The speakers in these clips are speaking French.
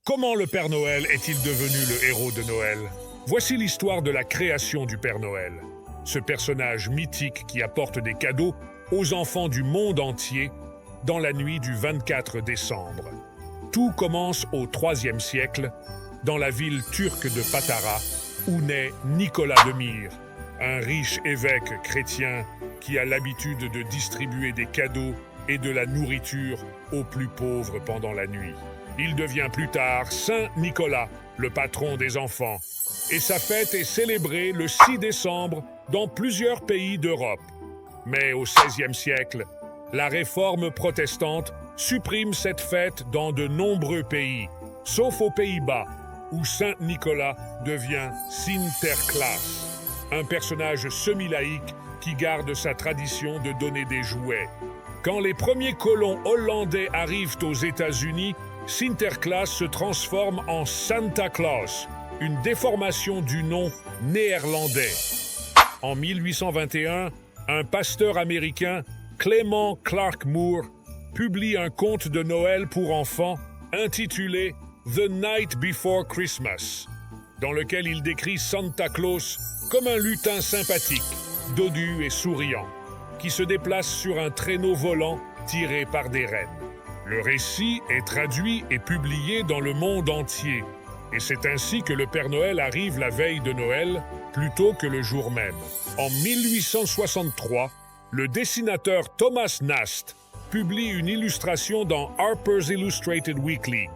Comment le Père Noël est-il devenu le héros de Noël? Voici l'histoire de la création du Père Noël. Ce personnage mythique qui apporte des cadeaux aux enfants du monde entier dans la nuit du 24 décembre. Tout commence au IIIe siècle, dans la ville turque de Patara, où naît Nicolas de Myre, un riche évêque chrétien qui a l'habitude de distribuer des cadeaux et de la nourriture aux plus pauvres pendant la nuit. Il devient plus tard Saint Nicolas, le patron des enfants, et sa fête est célébrée le 6 décembre dans plusieurs pays d'Europe. Mais au XVIe siècle, la réforme protestante supprime cette fête dans de nombreux pays, sauf aux Pays-Bas, où Saint Nicolas devient Sinterklaas, un personnage semi-laïque qui garde sa tradition de donner des jouets. Quand les premiers colons hollandais arrivent aux États-Unis, Sinterklaas se transforme en Santa Claus, une déformation du nom néerlandais. En 1821, un pasteur américain, Clement Clark Moore, publie un conte de Noël pour enfants intitulé The Night Before Christmas, dans lequel il décrit Santa Claus comme un lutin sympathique, dodu et souriant, qui se déplace sur un traîneau volant tiré par des rennes. Le récit est traduit et publié dans le monde entier, et c'est ainsi que le Père Noël arrive la veille de Noël plutôt que le jour même. En 1863, le dessinateur Thomas Nast publie une illustration dans Harper's Illustrated Weekly,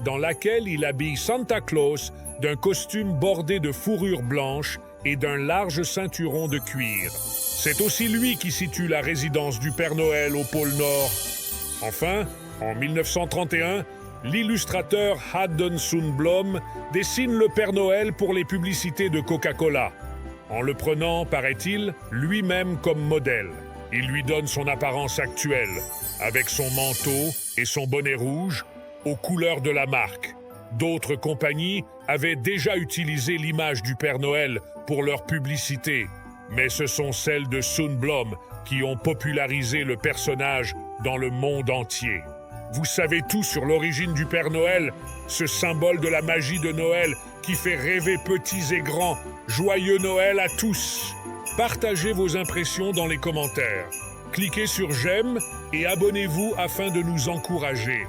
dans laquelle il habille Santa Claus d'un costume bordé de fourrure blanche et d'un large ceinturon de cuir. C'est aussi lui qui situe la résidence du Père Noël au pôle Nord. Enfin, en 1931, l'illustrateur Haddon Sundblom dessine le Père Noël pour les publicités de Coca-Cola, en le prenant, paraît-il, lui-même comme modèle. Il lui donne son apparence actuelle, avec son manteau et son bonnet rouge, aux couleurs de la marque. D'autres compagnies avaient déjà utilisé l'image du Père Noël pour leur publicité, mais ce sont celles de Sundblom qui ont popularisé le personnage dans le monde entier. Vous savez tout sur l'origine du Père Noël, ce symbole de la magie de Noël qui fait rêver petits et grands. Joyeux Noël à tous! Partagez vos impressions dans les commentaires. Cliquez sur j'aime et abonnez-vous afin de nous encourager.